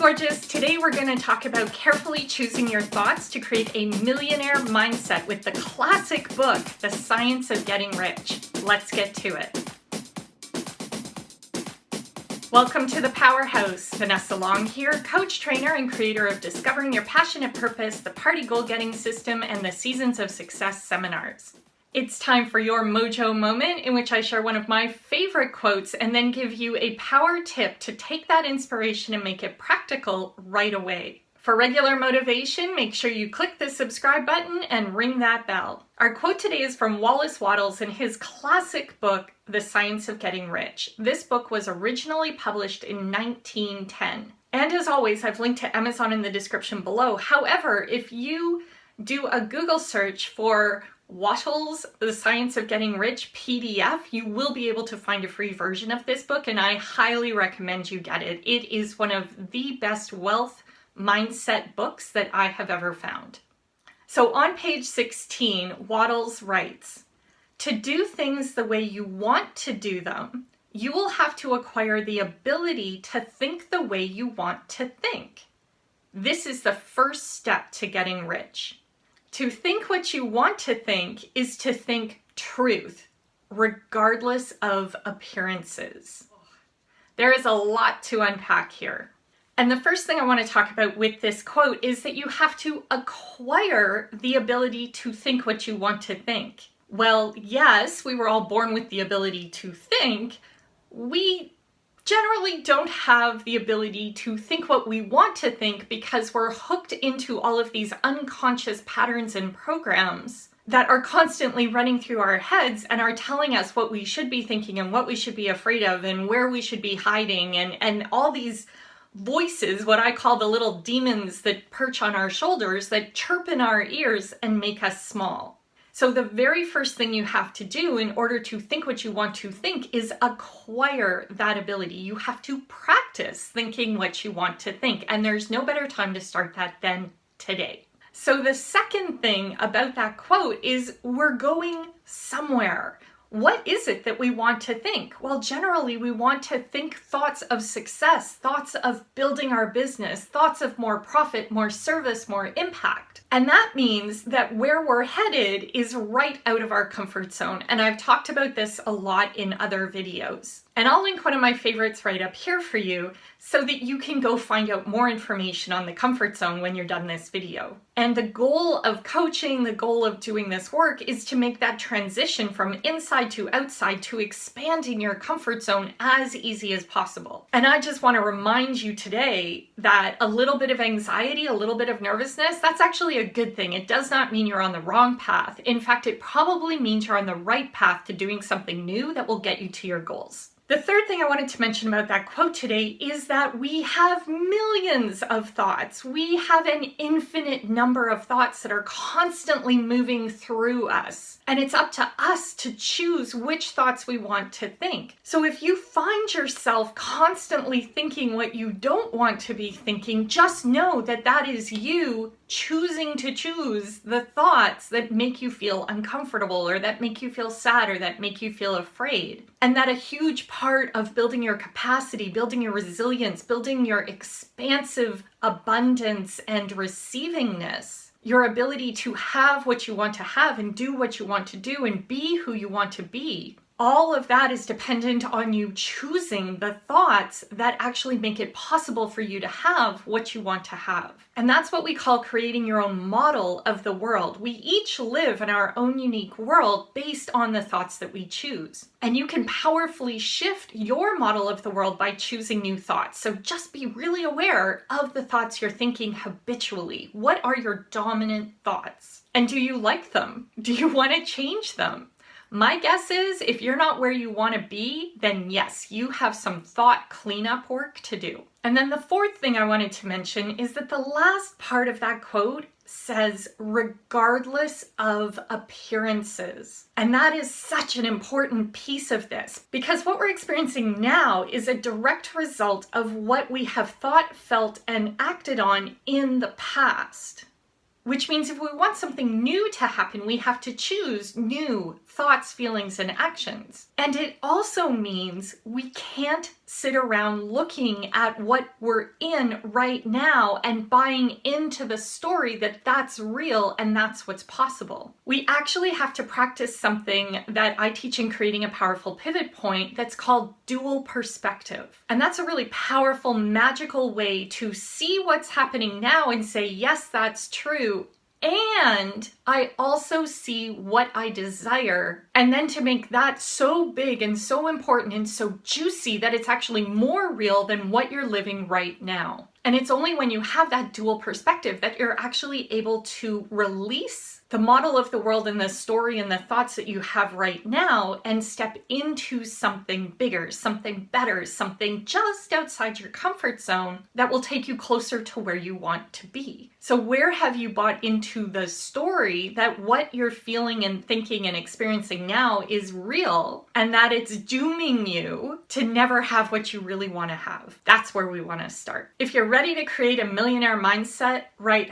gorgeous. Today we're going to talk about carefully choosing your thoughts to create a millionaire mindset with the classic book, The Science of Getting Rich. Let's get to it. Welcome to the Powerhouse. Vanessa Long here, coach, trainer, and creator of Discovering Your Passionate Purpose, the Party Goal-Getting System, and the Seasons of Success seminars. It's time for your mojo moment in which I share one of my favorite quotes and then give you a power tip to take that inspiration and make it practical right away. For regular motivation, make sure you click the subscribe button and ring that bell. Our quote today is from Wallace Wattles in his classic book, The Science of Getting Rich. This book was originally published in 1910. And as always, I've linked to Amazon in the description below. However, if you do a Google search for Wattles, The Science of Getting Rich PDF, you will be able to find a free version of this book, and I highly recommend you get it. It is one of the best wealth mindset books that I have ever found. So on page 16, Waddles writes, "To do things the way you want to do them, you will have to acquire the ability to think the way you want to think. This is the first step to getting rich. To think what you want to think is to think truth, regardless of appearances." There is a lot to unpack here. And the first thing I want to talk about with this quote is that you have to acquire the ability to think what you want to think. Well, yes, we were all born with the ability to think. We generally don't have the ability to think what we want to think because we're hooked into all of these unconscious patterns and programs that are constantly running through our heads and are telling us what we should be thinking and what we should be afraid of and where we should be hiding and all these voices, what I call the little demons that perch on our shoulders that chirp in our ears and make us small. So the very first thing you have to do in order to think what you want to think is acquire that ability. You have to practice thinking what you want to think, and there's no better time to start that than today. So the second thing about that quote is we're going somewhere. What is it that we want to think? Well, generally, we want to think thoughts of success, thoughts of building our business, thoughts of more profit, more service, more impact. And that means that where we're headed is right out of our comfort zone. And I've talked about this a lot in other videos. And I'll link one of my favorites right up here for you so that you can go find out more information on the comfort zone when you're done this video. And the goal of coaching, the goal of doing this work is to make that transition from inside to outside to expanding your comfort zone as easy as possible. And I just want to remind you today that a little bit of anxiety, a little bit of nervousness, that's actually a good thing. It does not mean you're on the wrong path. In fact, it probably means you're on the right path to doing something new that will get you to your goals. The third thing I wanted to mention about that quote today is that we have millions of thoughts. We have an infinite number of thoughts that are constantly moving through us. And it's up to us to choose which thoughts we want to think. So if you find yourself constantly thinking what you don't want to be thinking, just know that that is you choosing to choose the thoughts that make you feel uncomfortable or that make you feel sad or that make you feel afraid. And that a huge part of building your capacity, building your resilience, building your expansive abundance and receivingness, your ability to have what you want to have and do what you want to do and be who you want to be, all of that is dependent on you choosing the thoughts that actually make it possible for you to have what you want to have. And that's what we call creating your own model of the world. We each live in our own unique world based on the thoughts that we choose. And you can powerfully shift your model of the world by choosing new thoughts. So just be really aware of the thoughts you're thinking habitually. What are your dominant thoughts? And do you like them? Do you want to change them? My guess is if you're not where you want to be, then yes, you have some thought cleanup work to do. And then the fourth thing I wanted to mention is that the last part of that quote says, regardless of appearances. And that is such an important piece of this because what we're experiencing now is a direct result of what we have thought, felt, and acted on in the past. Which means if we want something new to happen, we have to choose new thoughts, feelings, and actions. And it also means we can't sit around looking at what we're in right now and buying into the story that that's real and that's what's possible. We actually have to practice something that I teach in Creating a Powerful Pivot Point that's called dual perspective. And that's a really powerful, magical way to see what's happening now and say, yes, that's true. And I also see what I desire, and then to make that so big and so important and so juicy that it's actually more real than what you're living right now. And it's only when you have that dual perspective that you're actually able to release the model of the world and the story and the thoughts that you have right now and step into something bigger, something better, something just outside your comfort zone that will take you closer to where you want to be. So where have you bought into the story that what you're feeling and thinking and experiencing now is real and that it's dooming you to never have what you really want to have? That's where we want to start. If you're ready to create a millionaire mindset, write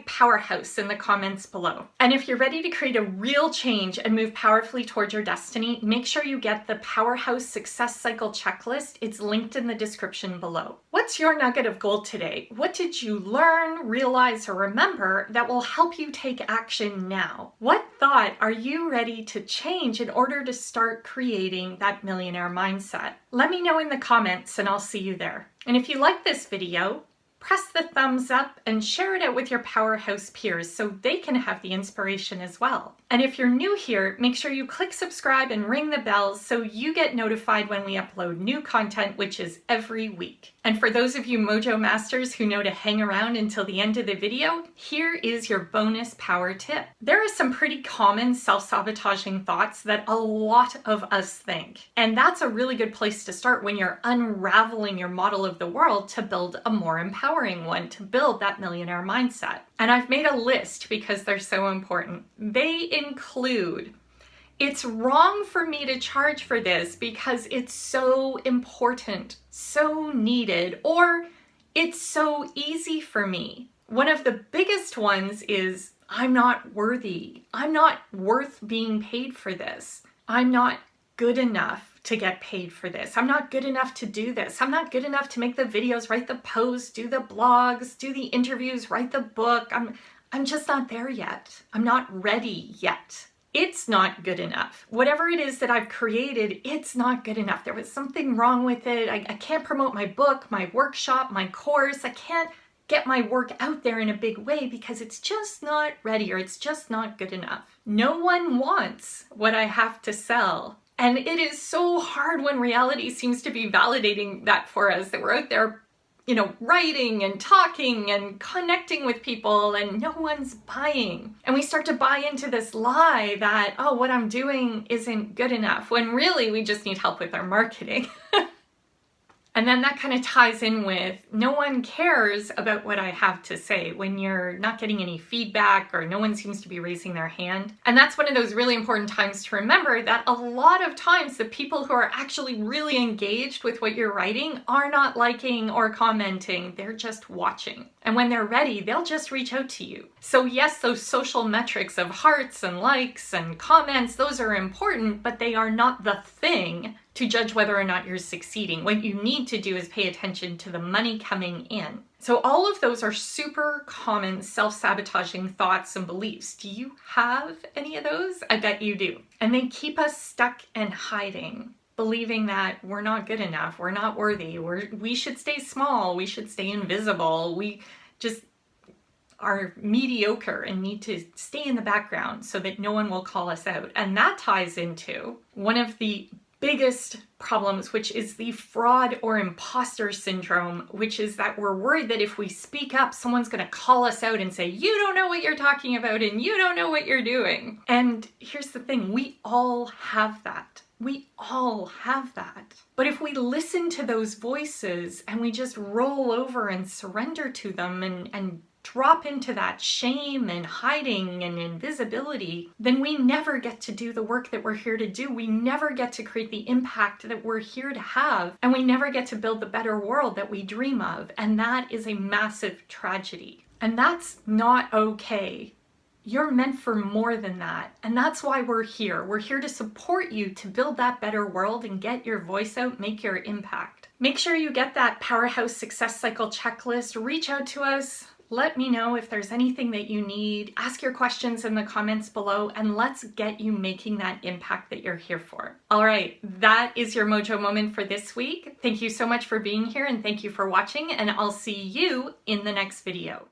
#Powerhouse in the comments below. And if you're ready to create a real change and move powerfully towards your destiny, make sure you get the Powerhouse Success Cycle Checklist. It's linked in the description below. What's your nugget of gold today? What did you learn, realize, or remember that will help you take action now? What thought are you ready to change in order to start creating that millionaire mindset? Let me know in the comments and I'll see you there. And if you like this video, press the thumbs up and share it out with your Powerhouse peers so they can have the inspiration as well. And if you're new here, make sure you click subscribe and ring the bell so you get notified when we upload new content, which is every week. And for those of you Mojo Masters who know to hang around until the end of the video, here is your bonus power tip. There are some pretty common self-sabotaging thoughts that a lot of us think. And that's a really good place to start when you're unraveling your model of the world to build a more empowering one, to build that millionaire mindset. And I've made a list because they're so important. They include, it's wrong for me to charge for this because it's so important, so needed, or it's so easy for me. One of the biggest ones is, I'm not worthy. I'm not worth being paid for this. I'm not good enough to get paid for this. I'm not good enough to do this. I'm not good enough to make the videos, write the posts, do the blogs, do the interviews, write the book. I'm just not there yet. I'm not ready yet. It's not good enough. Whatever it is that I've created, it's not good enough. There was something wrong with it. I can't promote my book, my workshop, my course. I can't get my work out there in a big way because it's just not ready or it's just not good enough. No one wants what I have to sell. And it is so hard when reality seems to be validating that for us, that we're out there, writing and talking and connecting with people and no one's buying. And we start to buy into this lie that, oh, what I'm doing isn't good enough, when really we just need help with our marketing. And then that kind of ties in with no one cares about what I have to say when you're not getting any feedback or no one seems to be raising their hand. And that's one of those really important times to remember that a lot of times the people who are actually really engaged with what you're writing are not liking or commenting. They're just watching. And when they're ready, they'll just reach out to you. So yes, those social metrics of hearts and likes and comments, those are important, but they are not the thing to judge whether or not you're succeeding. What you need to do is pay attention to the money coming in. So all of those are super common self-sabotaging thoughts and beliefs. Do you have any of those? I bet you do. And they keep us stuck and hiding, believing that we're not good enough, we're not worthy, we should stay small, we should stay invisible, we just are mediocre and need to stay in the background so that no one will call us out. And that ties into one of the biggest problems, which is the fraud or imposter syndrome, which is that we're worried that if we speak up, someone's going to call us out and say, you don't know what you're talking about and you don't know what you're doing. And here's the thing, we all have that. We all have that. But if we listen to those voices and we just roll over and surrender to them and drop into that shame and hiding and invisibility, then we never get to do the work that we're here to do. We never get to create the impact that we're here to have. And we never get to build the better world that we dream of. And that is a massive tragedy. And that's not okay. You're meant for more than that. And that's why we're here. We're here to support you to build that better world and get your voice out, make your impact. Make sure you get that Powerhouse Success Cycle checklist. Reach out to us. Let me know if there's anything that you need. Ask your questions in the comments below, and let's get you making that impact that you're here for. All right, that is your mojo moment for this week. Thank you so much for being here, and thank you for watching, and I'll see you in the next video.